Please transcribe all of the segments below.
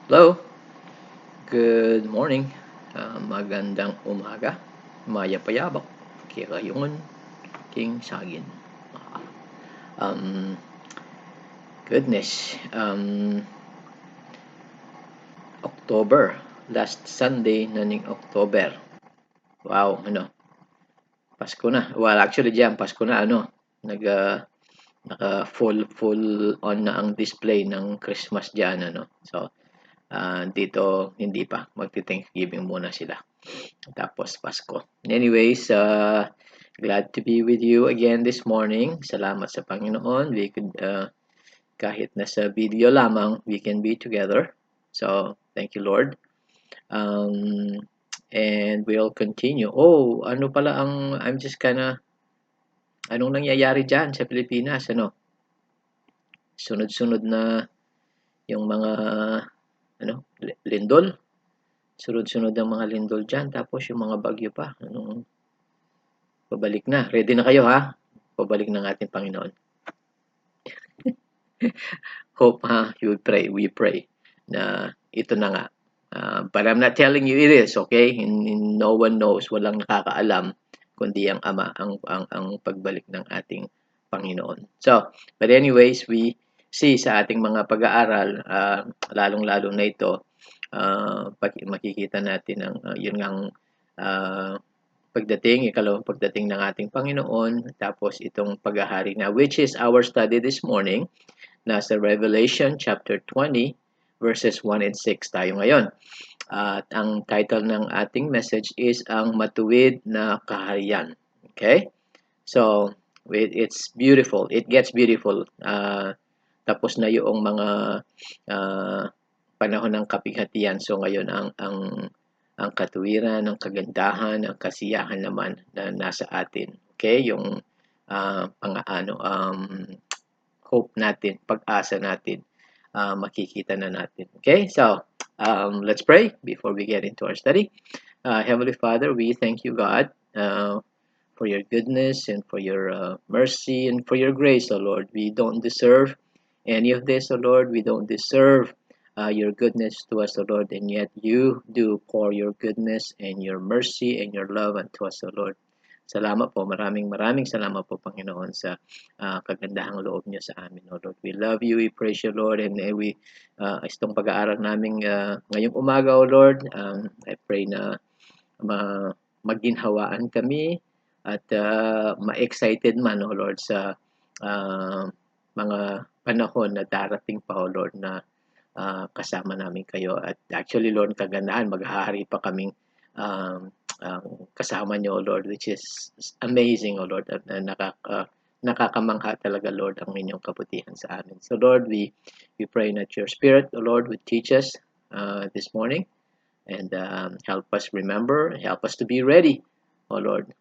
Hello, good morning, magandang umaga, mayapayabak, kirayungan, king sagin. Um, Goodness, October, last Sunday na ning October. Wow, Pasko na. Well, actually diyan, Pasko na, naka full on na ang display ng Christmas diyan, So, dito hindi pa, magti-Thanksgiving muna sila. Tapos Pasko. Anyways, glad to be with you again this morning. Salamat sa Panginoon. We could, kahit nasa video lamang, we can be together. So, thank you, Lord. And we'll continue. Oh, ano pala I'm just anong nangyayari dyan sa Pilipinas, Sunod-sunod na yung mga, lindol. Sunod-sunod ang mga lindol dyan. Tapos yung mga bagyo pa. Pabalik na. Ready na kayo, ha? Pabalik ng ating Panginoon. Hope, you pray, we pray na ito na nga. But I'm not telling you it is, okay? No one knows, walang nakakaalam kundi ang Ama, ang pagbalik ng ating Panginoon. So, but anyways, we see sa ating mga pag-aaral, lalong-lalo na ito, makikita natin ang yun ngang ikalawang pagdating ng ating Panginoon, tapos itong paghahari na, which is our study this morning. Nasa Revelation chapter 20 verses 1 and 6 tayo ngayon. At ang title ng ating message is ang matuwid na kaharian. Okay? So, it's beautiful. It gets beautiful. Tapos na yung mga panahon ng kapighatian. So ngayon ang katuwiran, ang kagandahan, ang kasiyahan naman na nasa atin. Okay? Yung hope natin, pag-asa natin, makikita na natin. Okay? So, let's pray before we get into our study. Heavenly Father, we thank you, God, for your goodness and for your mercy and for your grace, O Lord. We don't deserve any of this, O Lord. We don't deserve your goodness to us, O Lord, and yet you do pour your goodness and your mercy and your love unto us, O Lord. Salamat po, maraming salamat po, Panginoon, sa kagandahang loob niyo sa amin, O Lord. We love you, we praise you, Lord, and itong pag-aaral namin ngayong umaga, O Lord, I pray na maginhawaan kami at ma-excited man, O Lord, sa mga panahon na darating pa, O Lord, na kasama namin kayo. At actually, Lord, kagandahan, maghahari pa kaming kasama niyo, O Lord, which is amazing, O Lord, at nakakamangha talaga, Lord, ang inyong kabutihan sa amin. So, Lord, we pray that your Spirit, O Lord, would teach us this morning and help us remember, help us to be ready, O Lord,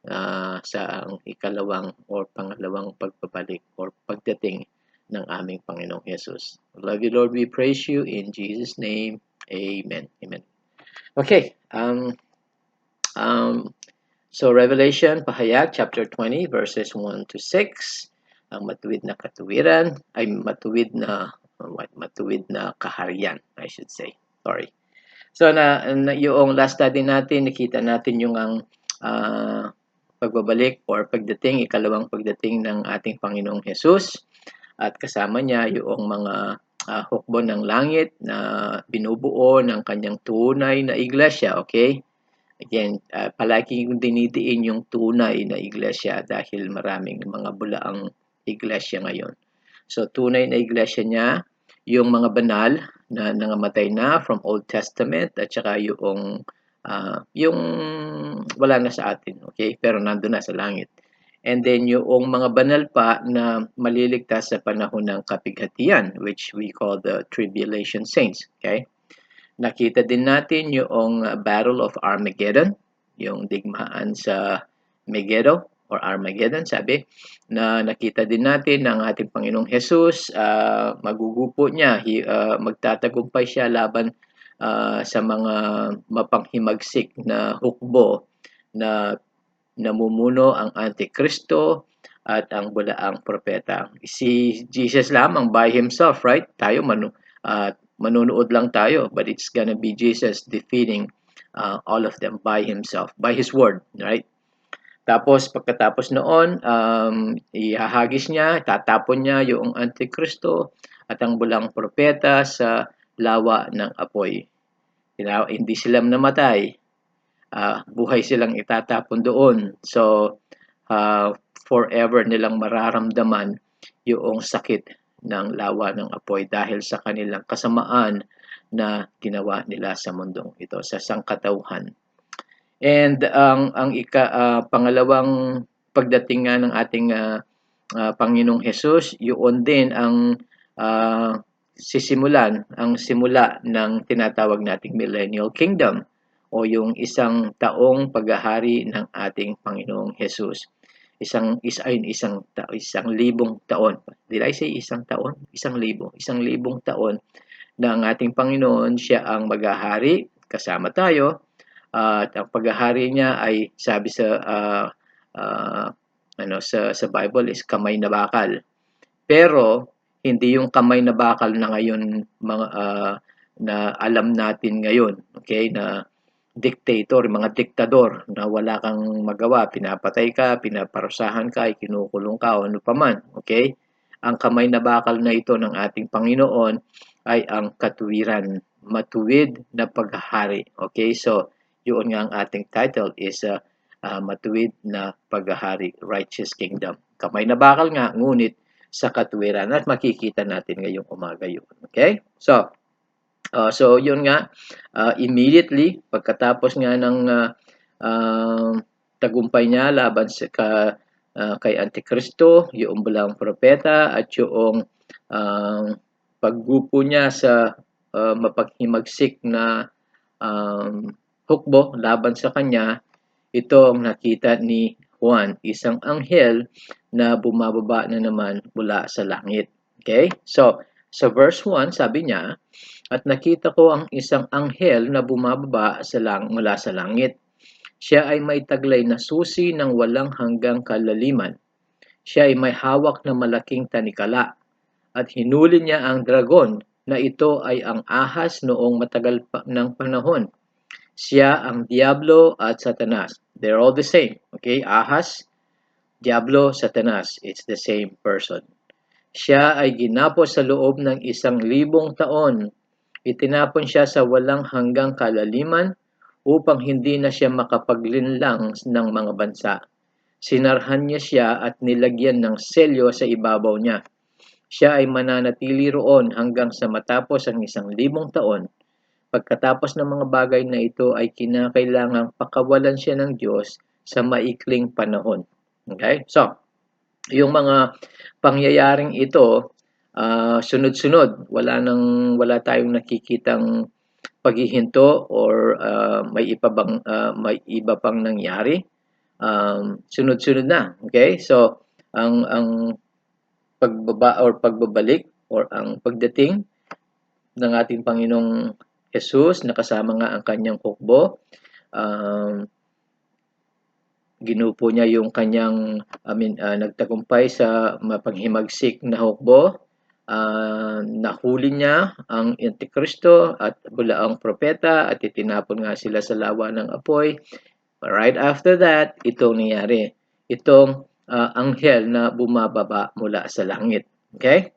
sa ikalawang or pangalawang pagbabalik or pagdating ng aming Panginoong Jesus. Love you, Lord. We praise you in Jesus' name. Amen. Amen. Okay. So Revelation, Pahayag, chapter 20, verses 1 to 6. Ang matuwid na katuwiran ay matuwid na kaharian, I should say. Sorry. So yung last study natin, nakita natin yung pagbabalik or pagdating, ikalawang pagdating ng ating Panginoong Jesus. At kasama niya yung mga hukbo ng langit na binubuo ng kanyang tunay na iglesia, okay? Again, palagi kong dinidiin yung tunay na iglesia dahil maraming mga bulaang iglesia ngayon. So, tunay na iglesia niya, yung mga banal na nangamatay na from Old Testament at saka yung wala na sa atin, okay? Pero nandun na sa langit. And then yung mga banal pa na maliligtas sa panahon ng kapighatian, which we call the tribulation saints, okay? Nakita din natin yung Battle of Armageddon, yung digmaan sa Megiddo or Armageddon, sabi, na nakita din natin ng ating Panginoong Jesus, magugupo niya, magtatagumpay siya laban sa mga mapanghimagsik na hukbo na namumuno ang Antikristo at ang bulaang propeta. Si Jesus lamang by himself, right? Tayo Manunood lang tayo, but it's gonna be Jesus defeating all of them by himself, by his word, right? Tapos pagkatapos noon, ihahagis niya, tatapon niya yung Antikristo at ang bulang propeta sa lawa ng apoy. Hindi sila namatay, buhay silang itatapon doon. So, forever nilang mararamdaman yung sakit ng lawa ng apoy dahil sa kanilang kasamaan na ginawa nila sa mundong ito, sa sangkatauhan. And pangalawang pagdating nga ng ating Panginoong Hesus, yun din ang ang simula ng tinatawag nating Millennial Kingdom o yung isang taong paghahari ng ating Panginoong Hesus. Isang libong taon. Did I say isang taon? Isang libong taon na ang ating Panginoon, siya ang maghahari kasama tayo. At ang paghahari niya ay sabi sa Bible is kamay na bakal. Pero hindi yung kamay na bakal na ngayon na alam natin ngayon, okay? Na dictator, mga diktador na wala kang magawa, pinapatay ka, pinaparusahan ka, kinukulong ka o ano paman, okay? Ang kamay na bakal na ito ng ating Panginoon ay ang katuwiran, matuwid na paghahari. Okay? So, yun nga ang ating title is matuwid na paghahari, righteous kingdom. Kamay na bakal nga, ngunit sa katuwiran. At makikita natin ngayong umaga yun. Okay? So yun nga, immediately, pagkatapos nga ng tagumpay niya laban kay Antikristo, yung bulang propeta, at yung paggupo niya sa mapaghimagsik na hukbo laban sa kanya, ito ang nakita ni Juan, isang anghel na bumababa na naman mula sa langit. Okay? So, sa verse 1, sabi niya, at nakita ko ang isang anghel na bumababa mula sa langit. Siya ay may taglay na susi ng walang hanggang kalaliman. Siya ay may hawak na malaking tanikala at hinuli niya ang dragon na ito ay ang ahas noong matagal ng panahon. Siya ang Diablo at Satanas. They're all the same. Okay? Ahas, Diablo, Satanas. It's the same person. Siya ay ginapos sa loob ng 1,000 taon. Itinapon siya sa walang hanggang kalaliman upang hindi na siya makapaglinlang ng mga bansa. Sinarhan niya siya at nilagyan ng selyo sa ibabaw niya. Siya ay mananatili roon hanggang sa matapos ang 1,000 taon. Pagkatapos ng mga bagay na ito ay kinakailangang pakawalan siya ng Diyos sa maikling panahon. Okay? So, yung mga pangyayaring ito, sunod-sunod. Wala tayong nakikitang paghihinto or may iba pang nangyari. Sunod-sunod na. Okay? So, ang pagbabalik or ang pagdating ng ating Panginoong Jesus, nakasama nga ang kanyang hukbo. Ginupo niya yung kanyang, nagtagumpay sa mapanghimagsik na hukbo. Nahuli niya ang Antikristo at bulaang propeta at itinapon nga sila sa lawa ng apoy. Right after that, itong nangyari. Itong anghel na bumababa mula sa langit. Okay?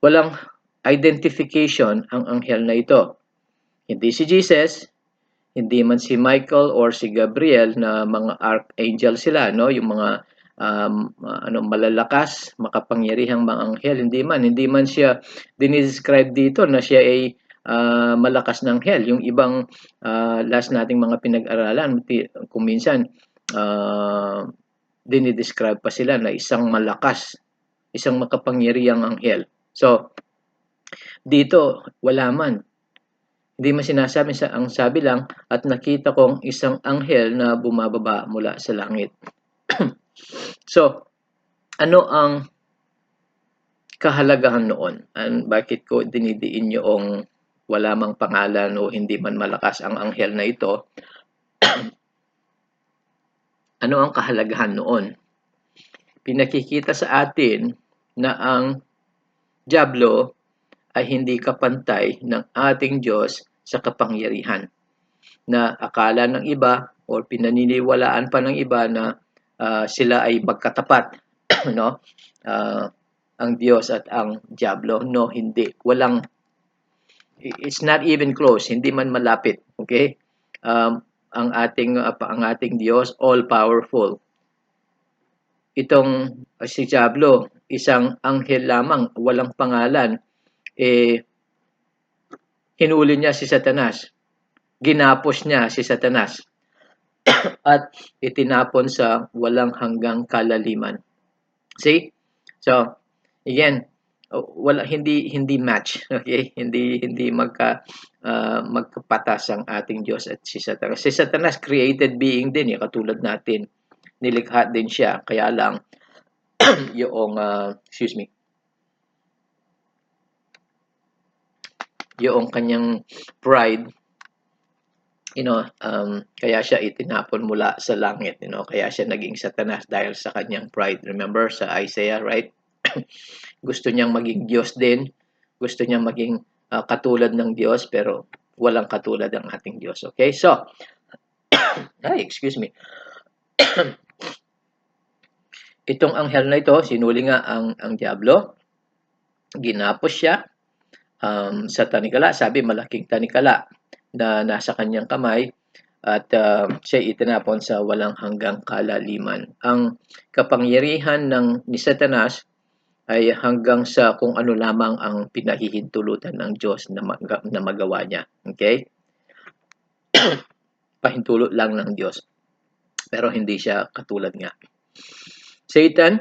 Walang identification ang anghel na ito. Hindi si Jesus, hindi man si Michael or si Gabriel na mga archangel sila, no? Yung mga malalakas, makapangyarihang mga anghel, hindi man siya dinidescribe dito na siya ay malakas na anghel. Yung ibang last nating mga pinag-aralan, kung minsan dinidescribe pa sila na isang malakas, isang makapangyarihang anghel. So, dito, wala man. Hindi man sinasabi, ang sabi lang, at nakita kong isang anghel na bumababa mula sa langit. So, ano ang kahalagahan noon? Bakit ko dinidiin yung wala mang pangalan o hindi man malakas ang anghel na ito? Ano ang kahalagahan noon? Pinakikita sa atin na ang Diablo ay hindi kapantay ng ating Diyos sa kapangyarihan. Na akala ng iba o pinaniniwalaan pa ng iba na sila ay magkatapat, no? Ang Diyos at ang diablo. No, hindi. It's not even close, hindi man malapit. Okay? Ang ating Diyos, all powerful. Itong si Diablo, isang anghel lamang, walang pangalan, hinuli niya si Satanas. Ginapos niya si Satanas at itinapon sa walang hanggang kalaliman. See? So, again, hindi match, okay? Hindi magkapatas ang ating Diyos at si Satanas. Si Satanas created being din, katulad natin. Nilikha din siya, kaya lang yung yung kanyang pride, kaya siya itinapon mula sa langit, kaya siya naging Satanas dahil sa kanyang pride. Remember sa Isaiah, right? Gusto niyang maging Diyos din, gusto niyang maging katulad ng Diyos, pero walang katulad ang ating Diyos. Okay, so excuse me. Itong anghel na ito, sinuli nga ang diablo, ginapos siya, sa tanikala, sabi malaking tanikala na nasa kanyang kamay, at siya itinapon sa walang hanggang kalaliman. Ang kapangyarihan ni Satanas ay hanggang sa kung ano lamang ang pinahihintulutan ng Diyos na magawa niya. Okay? Pahintulot lang ng Diyos. Pero hindi siya katulad nga. Satan,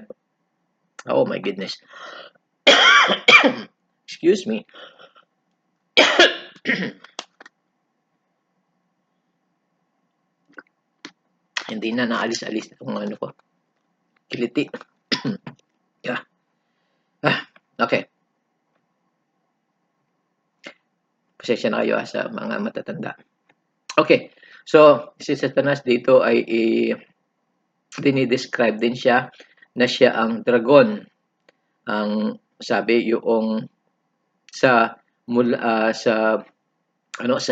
oh my goodness. Excuse me. Hindi na naalis-alis itong ano ko. Kiliti. Yeah. Okay. Pasensya na kayo sa mga matatanda. Okay. So, si Satanas dito ay dinidescribe din siya na siya ang dragon. Ang sabi yung sa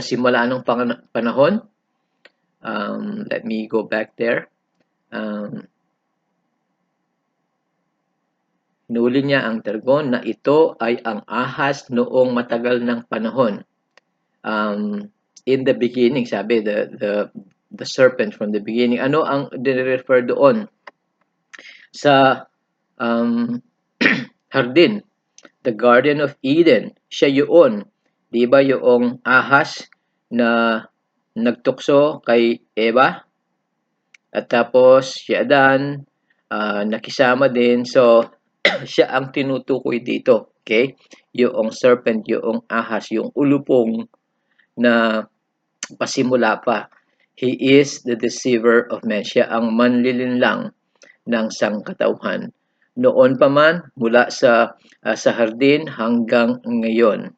simula ng panahon, let me go back there. Hinuli niya ang dragon na ito ay ang ahas noong matagal ng panahon. In the beginning, sabi, the serpent from the beginning. Ano ang dire-refer doon? Sa hardin, the Garden of Eden, siya yun. Di ba yung ahas na nagtukso kay Eva? At tapos si Adan, nakisama din. So, siya ang tinutukoy dito. Okay? Yung serpent, yung ahas, yung ulupong na pasimula pa. He is the deceiver of men. Siya ang manlilinlang ng sangkatauhan. Noon pa man, mula sa hardin hanggang ngayon.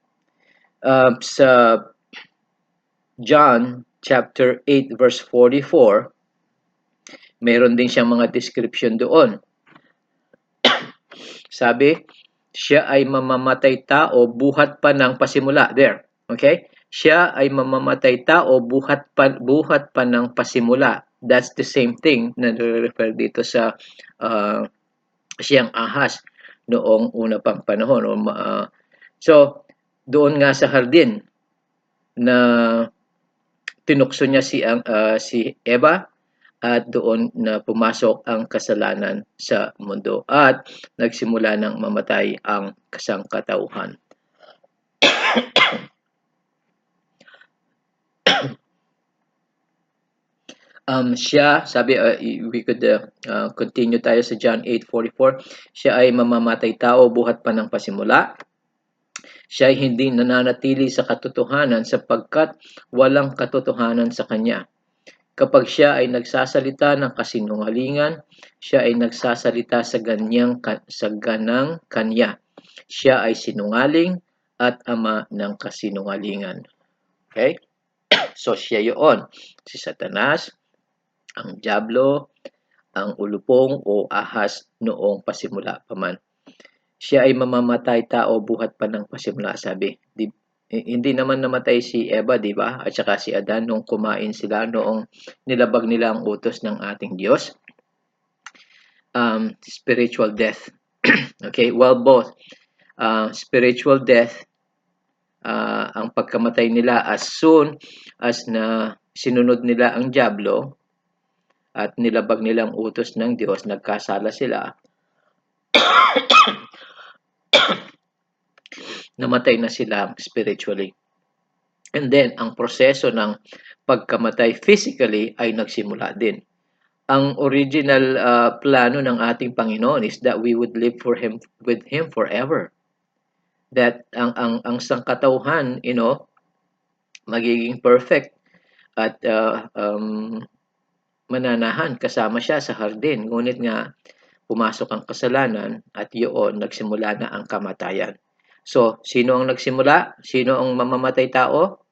Sa John chapter 8 verse 44, meron din siyang mga description doon. Sabi, siya ay mamamatay tao buhat pa ng pasimula. There. Okay? Siya ay mamamatay tao buhat pa ng pasimula. That's the same thing na refer dito sa siyang ahas noong una pang panahon. So, doon nga sa hardin na tinukso niya si Eva, at doon na pumasok ang kasalanan sa mundo at nagsimula ng mamatay ang kasangkatauhan. Siya, sabi, we could continue tayo sa John 8:44. Siya ay mamamatay tao buhat pa ng pasimula. Siya ay hindi nananatili sa katotohanan sapagkat walang katotohanan sa kanya. Kapag siya ay nagsasalita ng kasinungalingan, siya ay nagsasalita sa ganang kanya. Siya ay sinungaling at ama ng kasinungalingan. Okay? So, siya yun. Si Satanas, ang diablo, ang ulupong o ahas noong pasimula pa man. siya ay mamamatay tao buhat pa ng pasimula, sabi. Hindi naman namatay si Eva, di ba? At saka si Adan nung kumain sila noong nilabag nila ang utos ng ating Diyos. Spiritual death. Okay, well, both spiritual death, ang pagkamatay nila as soon as na sinunod nila ang dyablo at nilabag nilang utos ng Diyos, nagkasala sila, namatay na sila spiritually. And then, ang proseso ng pagkamatay physically ay nagsimula din. Ang original plano ng ating Panginoon is that we would live with Him forever. That ang sangkatauhan, magiging perfect at mananahan kasama siya sa hardin. Ngunit nga, pumasok ang kasalanan at yun, nagsimula na ang kamatayan. So, sino ang nagsimula? Sino ang mamamatay tao?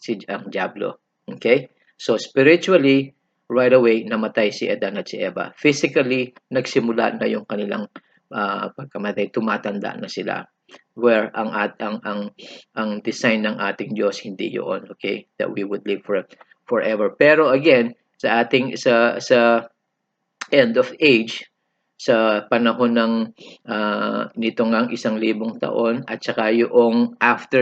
Ang diablo. Okay? So, spiritually, right away, namatay si Adan at si Eva. Physically, nagsimula na yung kanilang pagkamatay. Tumatanda na sila. Where ang design ng ating Diyos hindi yun, okay? That we would live forever. Pero again, sa end of age, sa panahon ng nito ngang 1,000 taon at saka yung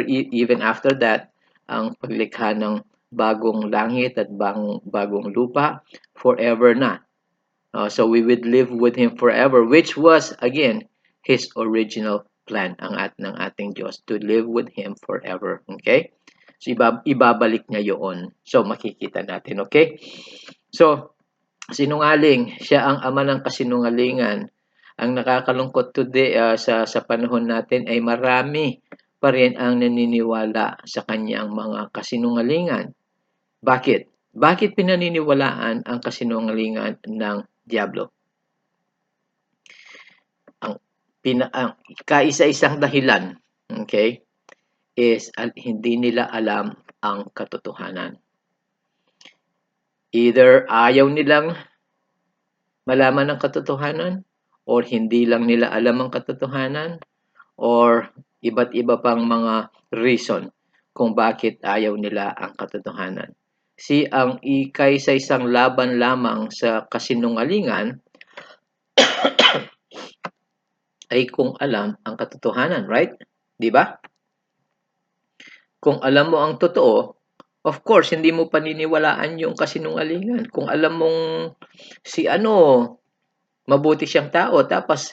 even after that, ang paglikha ng bagong langit at bagong lupa, forever na. So we would live with Him forever, which was, again, His original plan ng ating Diyos, to live with Him forever. Okay? So ibabalik niya yun. So makikita natin. Okay? So, sinungaling, siya ang ama ng kasinungalingan. Ang nakakalungkot today sa panahon natin ay marami pa rin ang naniniwala sa kanyang mga kasinungalingan. Bakit? Bakit pinaniniwalaan ang kasinungalingan ng diablo? Ang kaisa-isang dahilan, okay, is hindi nila alam ang katotohanan. Either ayaw nilang malaman ang katotohanan, or hindi lang nila alam ang katotohanan, or iba't iba pang mga reason kung bakit ayaw nila ang katotohanan. Ang ikay-sa-isang laban lamang sa kasinungalingan ay kung alam ang katotohanan, right? Di ba? Kung alam mo ang totoo, of course, hindi mo paniniwalaan yung kasinungalingan. Kung alam mong si mabuti siyang tao, tapos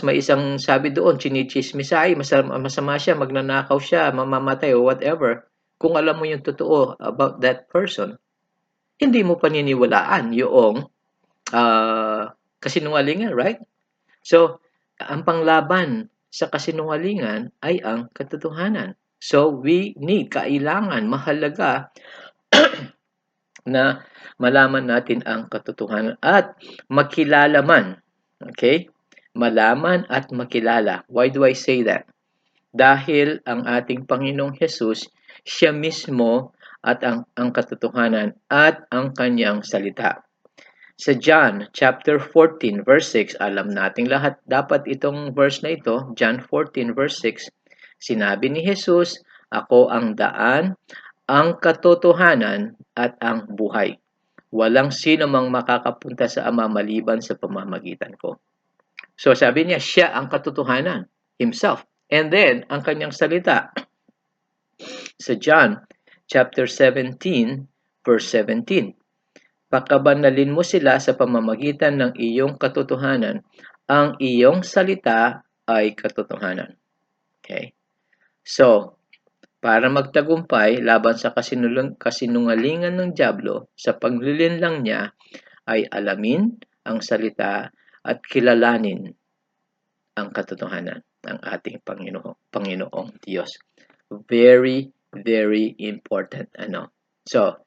may isang sabi doon, chinichismis ay masama siya, magnanakaw siya, mamamatay o whatever. Kung alam mo yung totoo about that person, hindi mo paniniwalaan yung kasinungalingan, right? So, ang panglaban sa kasinungalingan ay ang katotohanan. So, kailangan, mahalaga na malaman natin ang katotohanan at makilala man. Okay? Malaman at makilala. Why do I say that? Dahil ang ating Panginoong Hesus, siya mismo at ang katotohanan at ang kanyang salita. Sa John chapter 14 verse 6, alam nating lahat dapat itong verse na ito, John 14 verse 6, sinabi ni Jesus, ako ang daan, ang katotohanan at ang buhay. Walang sino mang makakapunta sa Ama maliban sa pamamagitan ko. So sabi niya, siya ang katotohanan, himself. And then, ang kanyang salita, sa John chapter 17 verse 17, pakabanalin mo sila sa pamamagitan ng iyong katotohanan. Ang iyong salita ay katotohanan. Okay? So, para magtagumpay laban sa kasinungalingan ng diablo, sa paglilinlang niya ay alamin ang salita at kilalanin ang katotohanan ng ating Panginoong Diyos. Very, very important. So,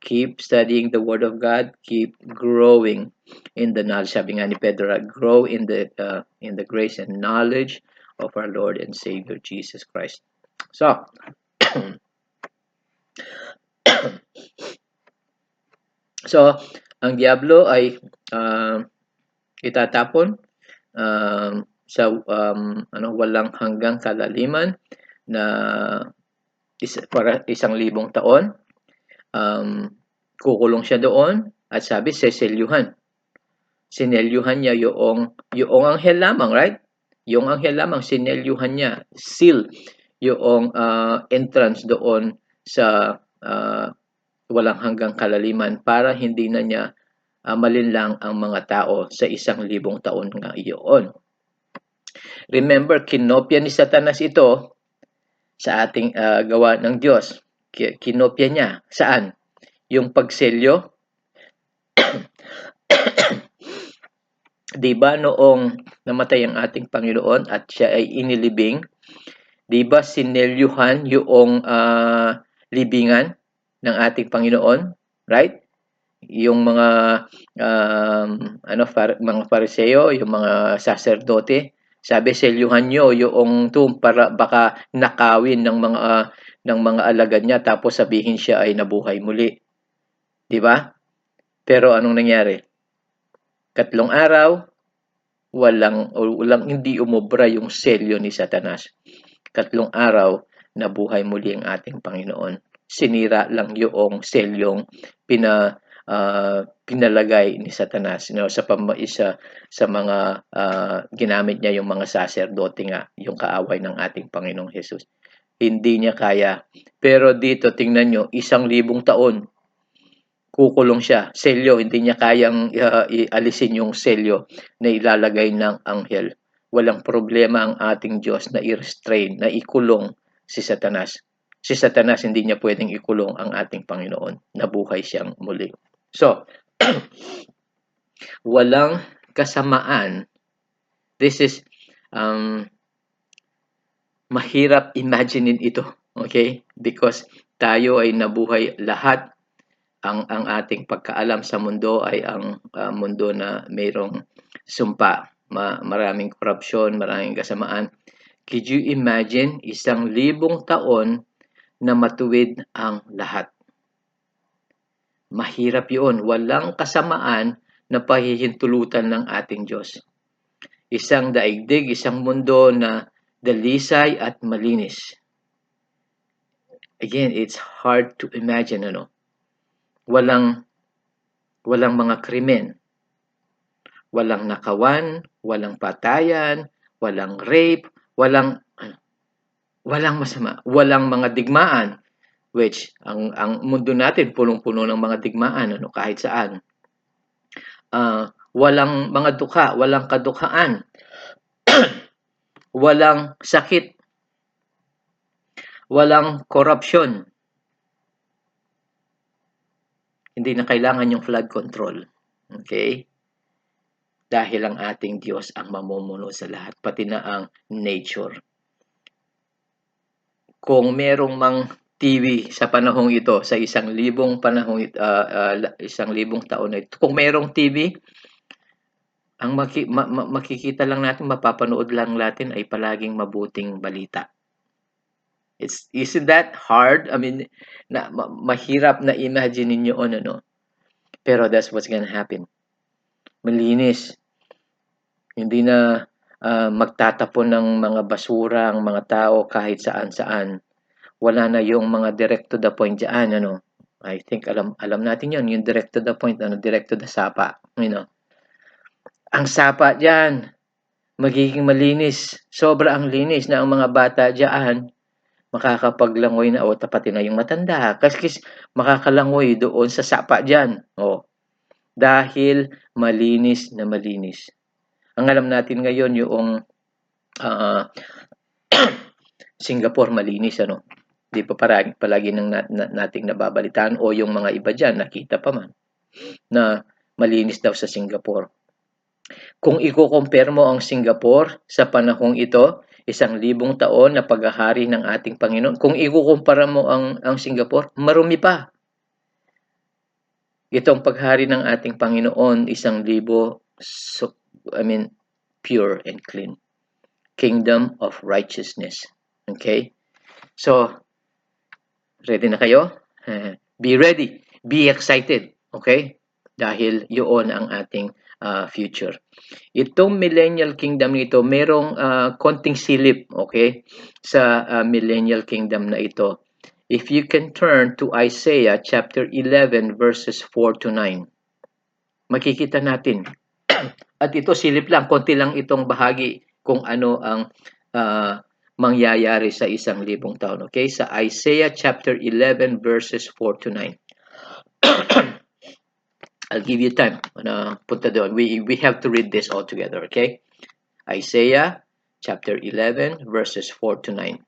keep studying the Word of God. Keep growing in the knowledge. Sabi nga ni Pedro, grow in the grace and knowledge of our Lord and Savior Jesus Christ. So, ang diablo ay itatapon sa walang hanggang kalaliman na para 1,000 taon. Kukulong siya doon at sabi seselyuhan. Sinelyuhan niya yung anghel lamang, right? Yung anghel lamang sinelyuhan niya, seal yung entrance doon sa walang hanggang kalaliman para hindi na niya malinlang ang mga tao sa 1,000 taon nga iyon. Remember, kinopya ni Satanas ito sa ating gawa ng Diyos. Kinopya niya. Saan? Yung pagselyo. Diba noong namatay ang ating Panginoon at siya ay inilibing, diba sinelyuhan yung libingan ng ating Panginoon, right? Yung mga mga Fariseo, yung mga saserdote, sabi selyuhan nyo yung para baka nakawin ng mga alagad niya tapos sabihin siya ay nabuhay muli. 'Di ba? Pero anong nangyari? 3 araw, walang hindi umobra yung selyo ni Satanas. 3 araw, nabuhay muli ang ating Panginoon. Sinira lang yung selyong pinalagay ni Satanas sa mga ginamit niya yung mga saserdote nga, yung kaaway ng ating Panginoong Jesus. Hindi niya kaya. Pero dito tingnan nyo, 1,000 taon kukulong siya. Selyo, hindi niya kayang ialisin yung selyo na ilalagay ng anghel. Walang problema ang ating Diyos na i-restrain, na ikulong si Satanas. Si Satanas hindi niya pwedeng ikulong ang ating Panginoon. Nabuhay siyang muli. So, walang kasamaan. This is mahirap imaginein ito. Okay? Because tayo ay nabuhay lahat. Ang ating pagkaalam sa mundo ay ang mundo na mayroong sumpa, maraming korupsyon, maraming kasamaan. Could you imagine 1,000 taon na matuwid ang lahat? Mahirap yun. Walang kasamaan na pahihintulutan ng ating Diyos. Isang daigdig, isang mundo na dalisay at malinis. Again, it's hard to imagine, Walang mga krimen. Walang nakawan, walang patayan, walang rape, walang masama, walang mga digmaan, which ang mundo natin punong-puno ng mga digmaan, kahit saan. Walang mga dukha, walang kadukhaan, walang sakit, walang korupsyon. Hindi na kailangan yung flood control. Okay? Dahil ang ating Diyos ang mamumuno sa lahat, pati na ang nature. Kung merong mang TV sa panahong ito, sa 1,000 panahong 1,000 taon na ito, kung merong TV, ang makikita lang natin, mapapanood lang natin ay palaging mabuting balita. Isn't that hard? I mean, mahirap na imagine niyo Pero that's what's gonna happen. Malinis. Hindi na magtatapon ng mga basura ang mga tao kahit saan-saan. Wala na yung mga direct to the point diyan, I think alam natin 'yon, yung direct to the point, direct to the sapa, Ang sapa diyan magiging malinis. Sobra ang linis na ang mga bata diyan makakapaglangoy na pati na yung matanda kasi makakalangoy doon sa sapa diyan. Dahil malinis na malinis. Ang alam natin ngayon yung Singapore malinis, Di pa palagi nating nababalitaan o yung mga iba dyan, nakita pa man, na malinis daw sa Singapore. Kung i-compare mo ang Singapore sa panahong ito, 1,000 taon na paghahari ng ating Panginoon, kung ikukumpara mo ang Singapore, marumi pa. Itong paghari ng ating Panginoon, 1,000, pure and clean. Kingdom of righteousness. Okay? So, ready na kayo? Be ready. Be excited. Okay? Dahil yun ang ating future. Itong millennial kingdom nito, merong konting silip, okay, sa millennial kingdom na ito. If you can turn to Isaiah chapter 11 verses 4 to 9, makikita natin. At ito silip lang, konti lang itong bahagi kung ano ang mangyayari sa 1,000 taon. Okay? Sa Isaiah chapter 11 verses 4 to 9. I'll give you time. Punta doon. We have to read this all together. Okay? Isaiah chapter 11 verses 4 to 9.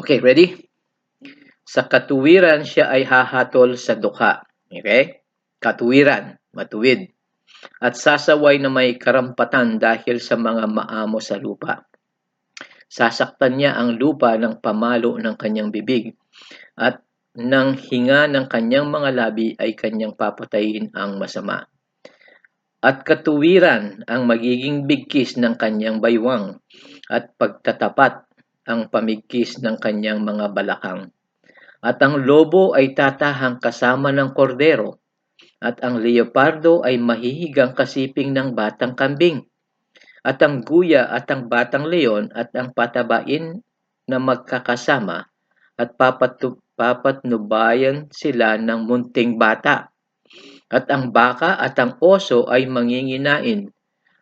Okay, ready? Sa katuwiran siya ay hahatol sa dukha. Okay? Katuwiran, matuwid. At sasaway na may karampatan dahil sa mga maamo sa lupa. Sasaktan niya ang lupa ng pamalo ng kanyang bibig, at ng hinga ng kanyang mga labi ay kanyang papatayin ang masama. At katuwiran ang magiging bigkis ng kanyang baywang, at pagtatapat ang pamigkis ng kanyang mga balakang. At ang lobo ay tatahang kasama ng kordero, at ang leopardo ay mahihigang kasiping ng batang kambing. At ang guya at ang batang leon at ang patabain na magkakasama, at papatnubayan sila ng munting bata. At ang baka at ang oso ay manginginain.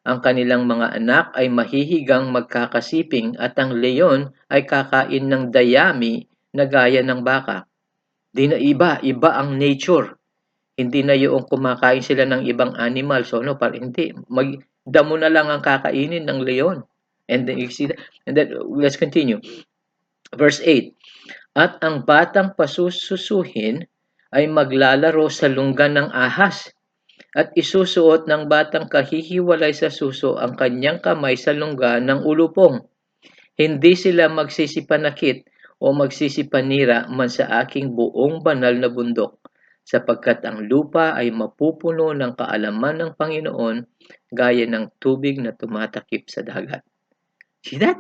Ang kanilang mga anak ay mahihigang magkakasiping, at ang leon ay kakain ng dayami na gaya ng baka. Di na iba ang nature. Hindi na yung kumakain sila ng ibang animal. So, no, hindi. Damo na lang ang kakainin ng leon. And then, you see that? And then, let's continue. Verse 8. At ang batang pasususuhin ay maglalaro sa lunggan ng ahas, at isusuot ng batang kahihiwalay sa suso ang kanyang kamay sa lungga ng ulupong. Hindi sila magsisipanakit o magsisipanira man sa aking buong banal na bundok, sapagkat ang lupa ay mapupuno ng kaalaman ng Panginoon gaya ng tubig na tumatakip sa dagat. See that?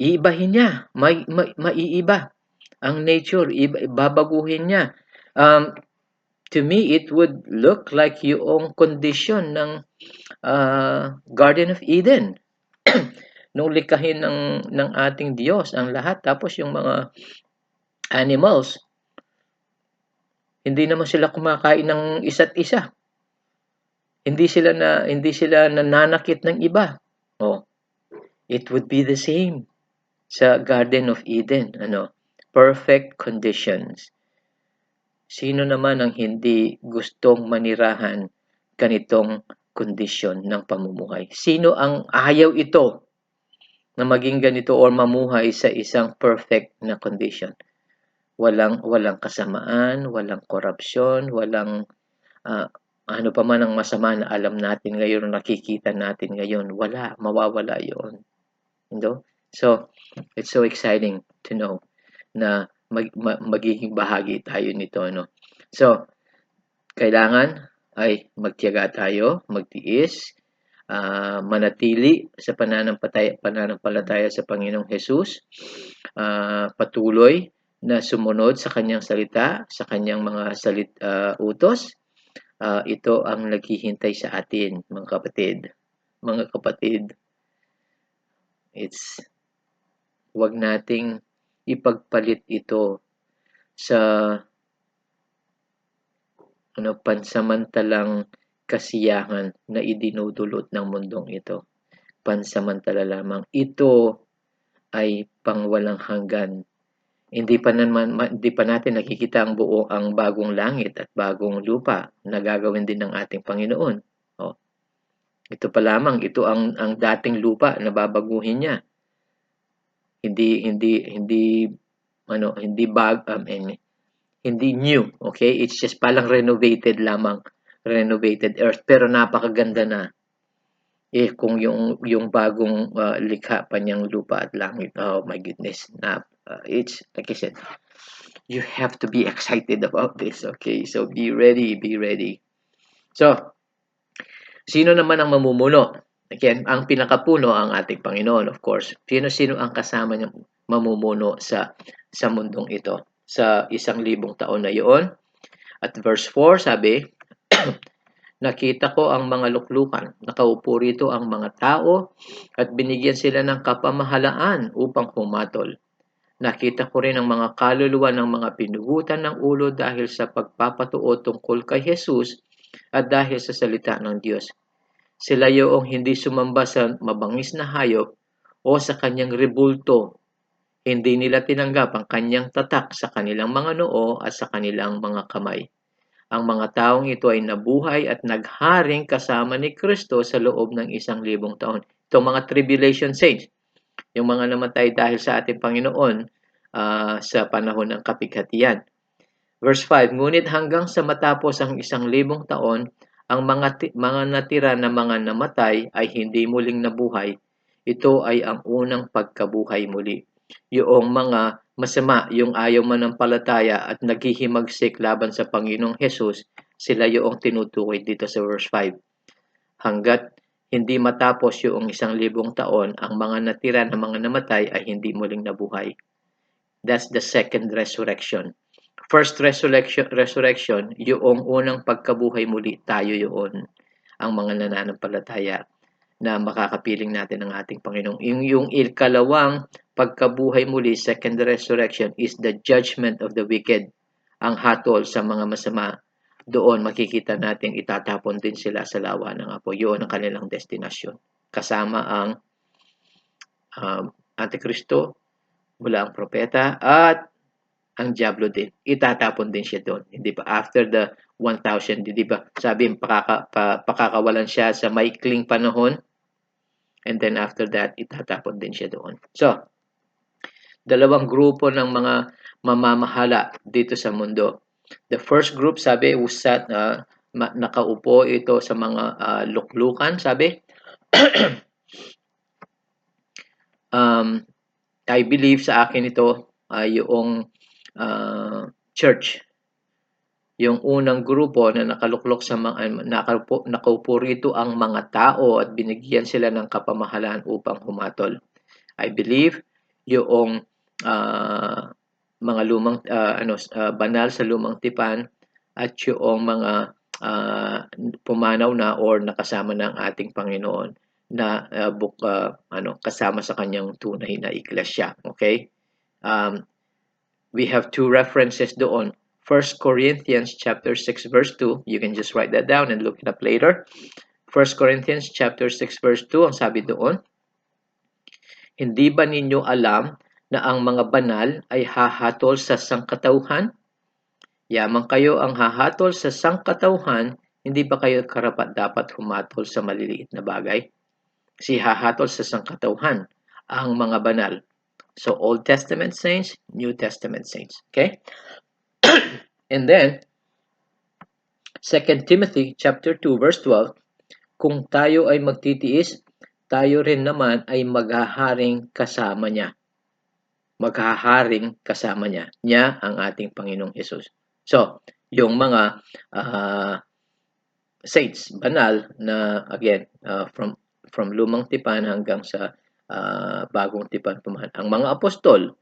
Iibahin niya. Maiiba ang nature. Babaguhin niya. To me, it would look like yung condition ng Garden of Eden. Nung likahin ng ating Diyos ang lahat, tapos yung mga animals, hindi naman sila kumakain ng isa't isa. Hindi sila nananakit ng iba. Oh, it would be the same sa Garden of Eden, perfect conditions. Sino naman ang hindi gustong manirahan ganitong kondisyon ng pamumuhay? Sino ang ayaw ito na maging ganito or mamuhay sa isang perfect na condition? Walang kasamaan, walang korupsyon, walang ano pa man ang masama na alam natin ngayon, nakikita natin ngayon. Mawawala 'yon. So, it's so exciting to know na magiging bahagi tayo nito, So, kailangan ay magtiyaga tayo, magtiis, manatili sa pananampalataya sa Panginoong Hesus, patuloy na sumunod sa kanyang salita, sa kanyang mga utos. Ito ang naghihintay sa atin, mga kapatid. Huwag nating ipagpalit ito sa pansamantalang kasiyahan na idinudulot ng mundong ito. Pansamantala lamang. Ito ay pangwalang hanggan. Hindi pa natin nakikita ang bagong langit at bagong lupa na gagawin din ng ating Panginoon. Ito pa lamang, ito ang dating lupa na babaguhin niya. Hindi new, okay? It's just palang renovated lamang, renovated earth, pero napakaganda na. Kung yung bagong likha pa niyang lupa at langit, oh my goodness, it's like I said, you have to be excited about this, okay? So be ready. So, sino naman ang mamumuno? Again, ang pinakapuno ang ating Panginoon, of course. Sino-sino ang kasama niyang mamumuno sa mundong ito sa 1,000 taon na iyon? At verse 4 sabi, nakita ko ang mga luklukan, nakaupo rito ang mga tao at binigyan sila ng kapamahalaan upang humatol. Nakita ko rin ang mga kaluluwa ng mga pinugutan ng ulo dahil sa pagpapatuo tungkol kay Jesus at dahil sa salita ng Diyos. Sila yoong hindi sumamba sa mabangis na hayop o sa kanyang rebulto. Hindi nila tinanggap ang kanyang tatak sa kanilang mga noo at sa kanilang mga kamay. Ang mga taong ito ay nabuhay at nagharing kasama ni Kristo sa loob ng 1,000 taon. Itong mga tribulation saints, yung mga namatay dahil sa ating Panginoon sa panahon ng kapighatian. Verse 5, ngunit hanggang sa matapos ang 1,000 taon, ang mga natira na mga namatay ay hindi muling nabuhay. Ito ay ang unang pagkabuhay muli. Yung mga masama, yung ayaw manampalataya at naghihimagsik laban sa Panginoong Hesus, sila yung tinutukoy dito sa verse 5. Hanggat hindi matapos yung 1,000 taon, ang mga natira na mga namatay ay hindi muling nabuhay. That's the second resurrection. First resurrection, yung unang pagkabuhay muli, tayo yun, ang mga nananampalataya na makakapiling natin ng ating Panginoon. Yung ikalawang pagkabuhay muli, second resurrection, is the judgment of the wicked. Ang hatol sa mga masama, doon makikita natin itatapon din sila sa lawa ng apoy. Yun ang kanilang destinasyon. Kasama ang Antikristo, mula ang propeta, at ang diablo din, itatapon din siya doon. Hindi ba? After the 1,000, hindi ba? Sabi, pakakawalan siya sa maikling panahon, and then after that, itatapon din siya doon. So, dalawang grupo ng mga mamamahala dito sa mundo. The first group, sabi, nakaupo ito sa mga luklukan, sabi. I believe sa akin ito yung church. Yung unang grupo na nakaluklok sa mga nakaupo rito ang mga tao at binigyan sila ng kapamahalaan upang humatol. I believe yung mga lumang banal sa lumang tipan at yung mga pumanaw na or nakasama ng ating Panginoon na kasama sa kanyang tunay na iglesia. Okay? We have two references doon. 1 Corinthians chapter 6 verse 2. You can just write that down and look it up later. 1 Corinthians chapter 6 verse 2, ang sabi doon, hindi ba ninyo alam na ang mga banal ay hahatol sa sangkatauhan? Yamang kayo ang hahatol sa sangkatauhan, hindi ba kayo karapat-dapat humatol sa maliliit na bagay? Kasi hahatol sa sangkatauhan ang mga banal. So, Old Testament saints, New Testament saints. Okay? And then, 2 Timothy chapter 2 verse 12, kung tayo ay magtitiis, tayo rin naman ay maghaharing kasama niya. Maghaharing kasama niya. Niya ang ating Panginoong Hesus. So, yung mga saints, banal na again, from lumang tipan hanggang sa bagong tipan pumahan. Ang mga apostol,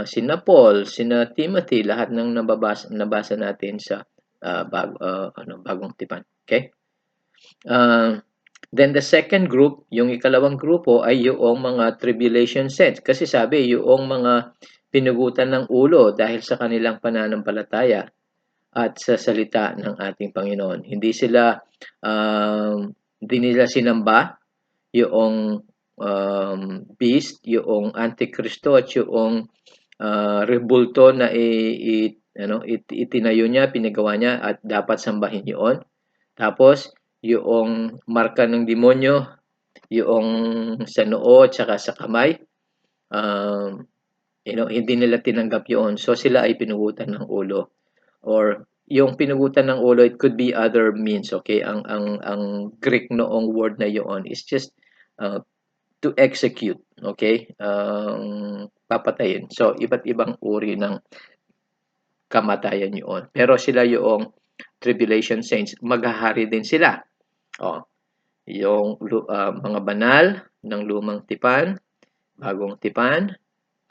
sina Paul, sina Timothy, lahat ng nabasa natin sa bagong tipan. Okay? Then the second group, yung ikalawang grupo ay yung mga tribulation saints. Kasi sabi, yung mga pinugutan ng ulo dahil sa kanilang pananampalataya at sa salita ng ating Panginoon. Hindi nila sinamba yung beast, yung Antikristo at yung rebulto na itinayo niya, pinagawa niya at dapat sambahin yun. Tapos, yung marka ng demonyo, yung sa noo at saka sa kamay, hindi nila tinanggap yun. So, sila ay pinugutan ng ulo. Or, yung pinugutan ng ulo, it could be other means, okay? Ang Greek noong word na yun is just to execute, okay? Papatayin. So, iba't ibang uri ng kamatayan yun. Pero sila yung tribulation saints, maghahari din sila. yung mga banal ng lumang tipan, bagong tipan,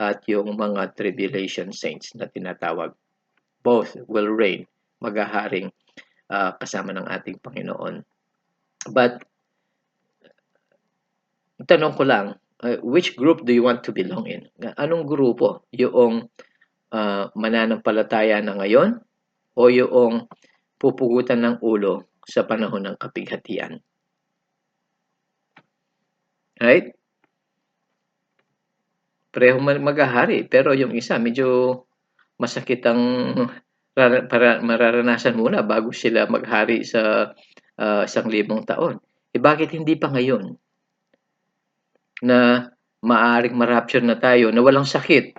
at yung mga tribulation saints na tinatawag. Both will reign, maghaharing kasama ng ating Panginoon. But, tanong ko lang, which group do you want to belong in? Anong grupo? Yung mananampalataya na ngayon o yung pupugutan ng ulo sa panahon ng kapighatian? Right? Pareho maghahari, pero yung isa medyo masakit ang mararanasan muna bago sila maghari sa 1,000 taon. Bakit hindi pa ngayon na maaaring ma-rapture na tayo na walang sakit?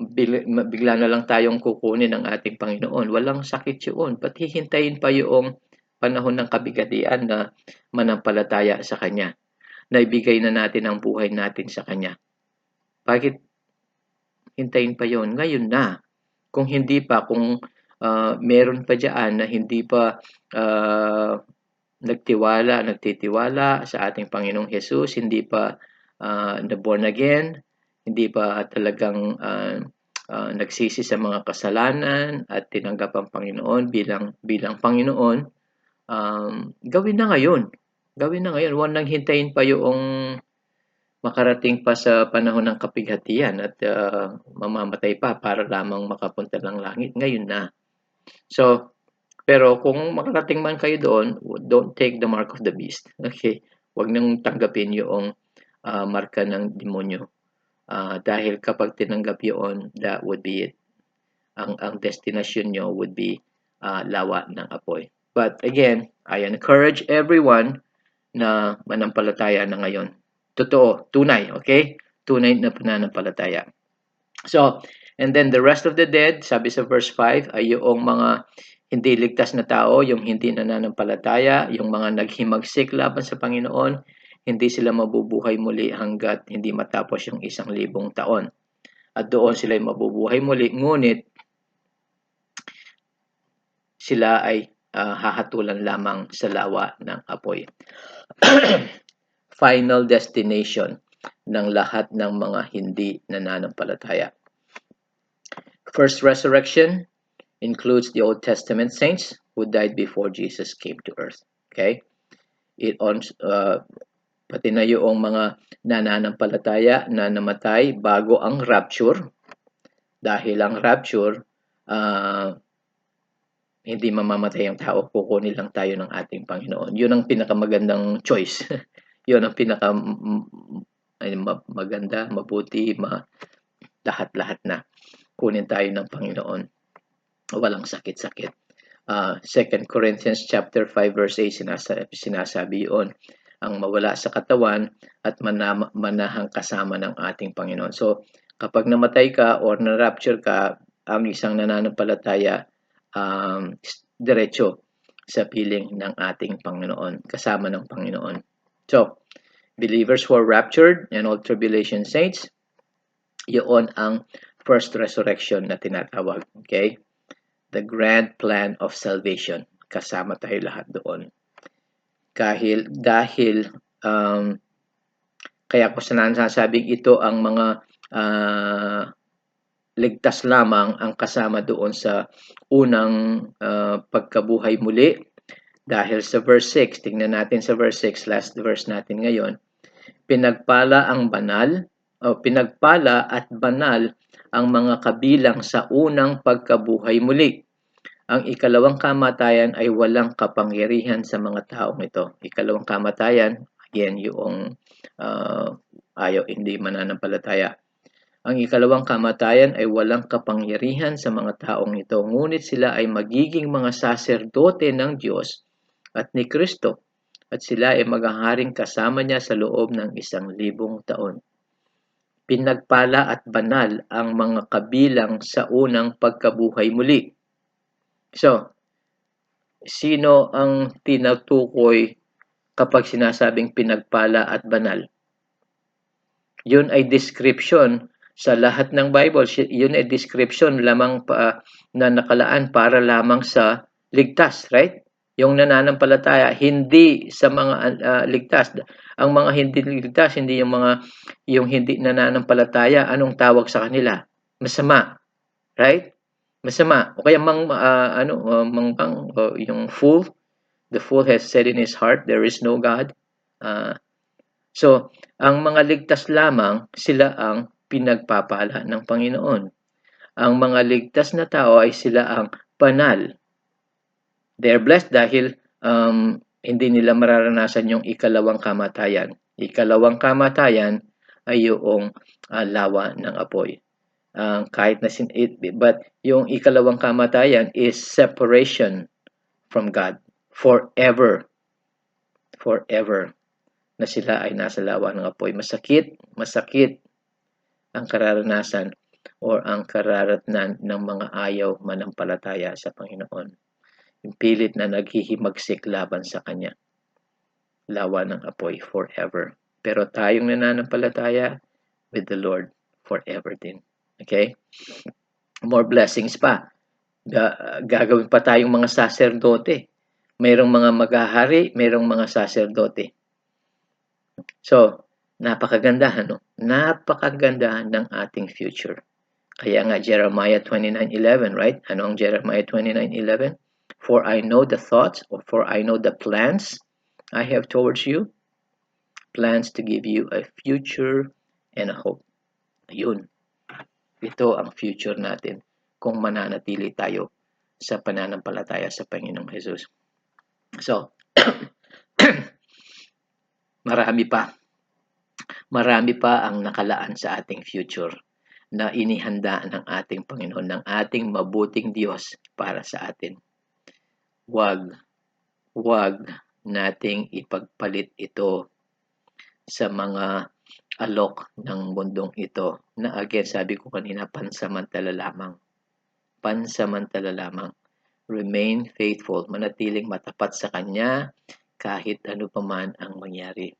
Bigla na lang tayong kukunin ng ating Panginoon. Walang sakit yun. Ba't hihintayin pa yung panahon ng kabigatian na manampalataya sa Kanya? Na ibigay na natin ang buhay natin sa Kanya. Bakit hintayin pa yon? Ngayon na. Kung hindi pa, kung meron pa dyan na hindi pa nagtitiwala sa ating Panginoong Hesus, hindi pa na born again, hindi pa talagang nagsisi sa mga kasalanan at tinanggap ang Panginoon bilang Panginoon, gawin na ngayon. Gawin na ngayon. Huwag nang hintayin pa yung makarating pa sa panahon ng kapighatian at mamamatay pa para lamang makapunta ng langit. Ngayon na. So, pero kung makarating man kayo doon, don't take the mark of the beast. Okay? Huwag nang tanggapin yung marka ng demonyo. Dahil kapag tinanggap yun, that would be it. Ang destination nyo would be lawa ng apoy. But again, I encourage everyone na manampalataya na ngayon. Totoo, tunay, okay? Tunay na pananampalataya. So, and then the rest of the dead, sabi sa verse 5, ay yung mga hindi ligtas na tao, yung hindi nananampalataya, yung mga naghimagsik laban sa Panginoon, hindi sila mabubuhay muli hanggat hindi matapos yung 1,000 taon. At doon sila ay mabubuhay muli, ngunit sila ay hahatulan lamang sa lawa ng apoy. Final destination ng lahat ng mga hindi nananampalataya. First resurrection includes the Old Testament saints who died before Jesus came to earth. Okay? Pati na yung mga nananampalataya na namatay bago ang rapture. Dahil ang rapture, hindi mamamatay ang tao, kukunin lang tayo ng ating Panginoon. Yun ang pinakamagandang choice. Yun ang maganda, mabuti, lahat-lahat na. Kunin tayo ng Panginoon. Walang sakit-sakit. 2 Corinthians chapter 5 verse 8 sinasabi yun. Ang mawala sa katawan at manahang kasama ng ating Panginoon. So, kapag namatay ka or na-rapture ka, ang isang nananampalataya, diretso sa piling ng ating Panginoon, kasama ng Panginoon. So, believers who are raptured and all tribulation saints, yun ang first resurrection na tinatawag. Okay? The grand plan of salvation. Kasama tayo lahat doon. Dahil kaya ko sinasabing ito ang mga ligtas lamang ang kasama doon sa unang pagkabuhay muli. Dahil sa verse 6, tingnan natin sa verse 6, last verse natin ngayon, pinagpala at banal ang mga kabilang sa unang pagkabuhay muli. Ang ikalawang kamatayan ay walang kapangyarihan sa mga taong ito. Ikalawang kamatayan, again, yung hindi mananampalataya. Ang ikalawang kamatayan ay walang kapangyarihan sa mga taong ito, ngunit sila ay magiging mga saserdote ng Diyos at ni Kristo, at sila ay maghaharing kasama niya sa loob ng 1,000 taon. Pinagpala at banal ang mga kabilang sa unang pagkabuhay muli. So, sino ang tinutukoy kapag sinasabing pinagpala at banal? Yun ay description sa lahat ng Bible. Yun ay description lamang na nakalaan para lamang sa ligtas, right? Yung nananampalataya, hindi sa mga ligtas. Ang mga hindi ligtas, hindi yung hindi nananampalataya, anong tawag sa kanila? Masama, right? Masama. O kaya mangmang o yung fool, the fool has said in his heart, there is no God. So, ang mga ligtas lamang, sila ang pinagpapala ng Panginoon. Ang mga ligtas na tao ay sila ang banal. They're blessed dahil hindi nila mararanasan yung ikalawang kamatayan. Ikalawang kamatayan ay yung lawa ng apoy. Kahit na but yung ikalawang kamatayan is separation from God forever. Forever na sila ay nasa lawa ng apoy. Masakit ang kararanasan or ang kararatnan ng mga ayaw manampalataya sa Panginoon. Yung pilit na naghihimagsik laban sa Kanya. Lawa ng apoy forever. Pero tayong nananampalataya with the Lord forever din. Okay? More blessings pa. Gagawin pa tayong mga saserdote. Mayroong mga maghahari, mayroong mga saserdote. So, napakaganda, no? Napakaganda ng ating future. Kaya nga Jeremiah 29:11, right? Ano ang Jeremiah 29:11? For I know the thoughts, or for I know the plans I have towards you, plans to give you a future and a hope. Ayun. Ito ang future natin kung mananatili tayo sa pananampalataya sa Panginoong Jesus. So, marami pa ang nakalaan sa ating future na inihanda ng ating Panginoon, ng ating mabuting Diyos para sa atin. Huwag nating ipagpalit ito sa mga alok ng mundong ito na again, sabi ko kanina, pansamantala lamang. Pansamantala lamang. Remain faithful, manatiling matapat sa Kanya kahit ano pa man ang mangyari.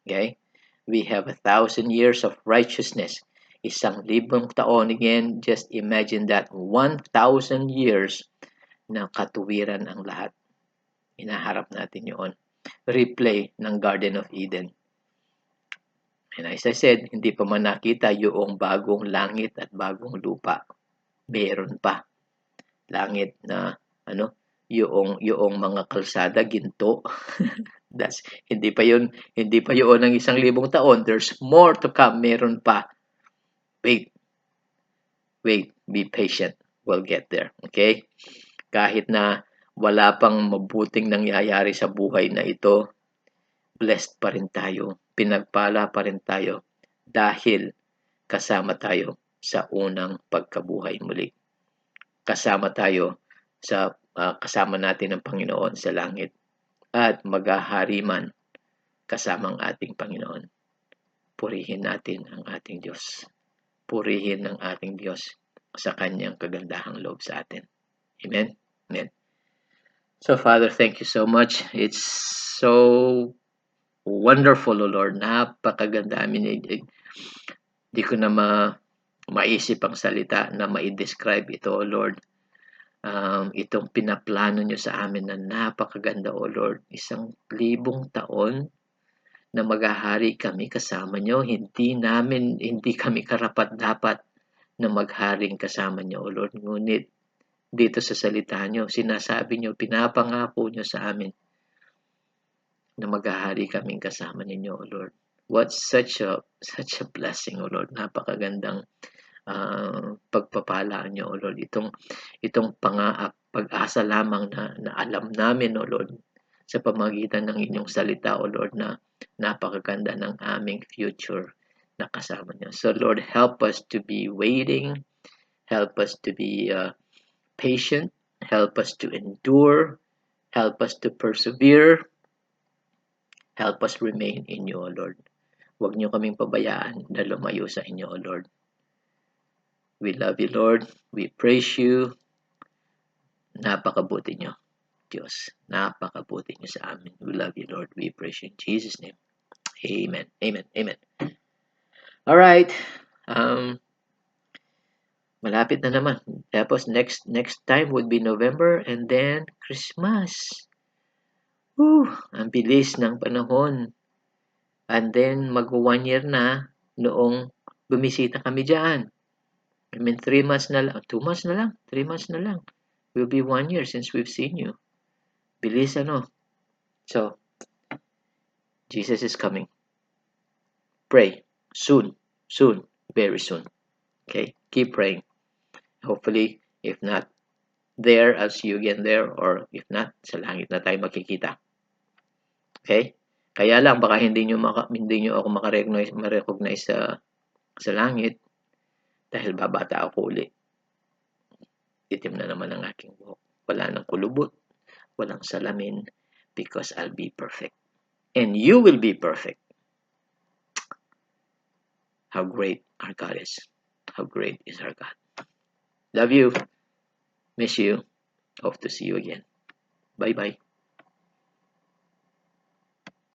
Okay? We have 1,000 years of righteousness. 1,000 taon. Again, just imagine that 1,000 years na katuwiran ang lahat. Inaharap natin yun. Replay ng Garden of Eden. And as I said, hindi pa man nakita yung bagong langit at bagong lupa. Meron pa. Langit na yung mga kalsada ginto. That's hindi pa yun ng 1,000 taon. There's more to come. Meron pa. Wait, be patient. We'll get there. Okay? Kahit na wala pang mabuting nangyayari sa buhay na ito, blessed pa rin tayo. Pinagpala pa rin tayo dahil kasama tayo sa unang pagkabuhay muli. Kasama tayo sa kasama natin ang Panginoon sa langit at maghahari man kasama ang ating Panginoon. Purihin natin ang ating Diyos. Purihin ang ating Diyos sa kanyang kagandahang loob sa atin. Amen? Amen. So, Father, thank you so much. It's so wonderful, O Lord. Napakaganda. I mean, di ko na maisip ang salita na ma-describe ito, O Lord. Itong pinaplano nyo sa amin na napakaganda, O Lord. 1,000 taon na maghahari kami kasama nyo. Hindi kami karapat-dapat na magharing kasama nyo, O Lord. Ngunit, dito sa salita nyo, sinasabi nyo, pinapangako nyo sa amin na maghahari kaming kasama ninyo, O Lord. What such a blessing, O Lord. Napakagandang pagpapala nyo, O Lord. Itong pag-asa lamang na alam namin, O Lord, sa pamagitan ng inyong salita, O Lord, na napakaganda ng aming future na kasama nyo. So, Lord, help us to be waiting. Help us to be patient. Help us to endure. Help us to persevere. Help us remain in you, O Lord. Huwag niyo kaming pabayaan na lumayo sa inyo, O Lord. We love you, Lord. We praise you. Napakabuti niyo, Diyos. Napakabuti niyo sa amin. We love you, Lord. We praise you in Jesus' name. Amen. Amen. Amen. All right. Malapit na naman. Tapos next time would be November and then Christmas. Ang bilis ng panahon. And then, mag-1 year na noong bumisita kami dyan. I mean, 3 months na lang. 2 months na lang. 3 months na lang. Will be 1 year since we've seen you. Bilis, ano? So, Jesus is coming. Pray. Soon. Soon. Very soon. Okay? Keep praying. Hopefully, if not there, I'll see you again there. Or if not, sa langit na tayo magkikita. Okay? Kaya lang, baka hindi nyo ako ma-recognize sa langit dahil babata ako uli. Itim na naman ang aking buhok. Wala nang kulubot. Walang salamin. Because I'll be perfect. And you will be perfect. How great our God is. How great is our God. Love you. Miss you. Hope to see you again. Bye-bye.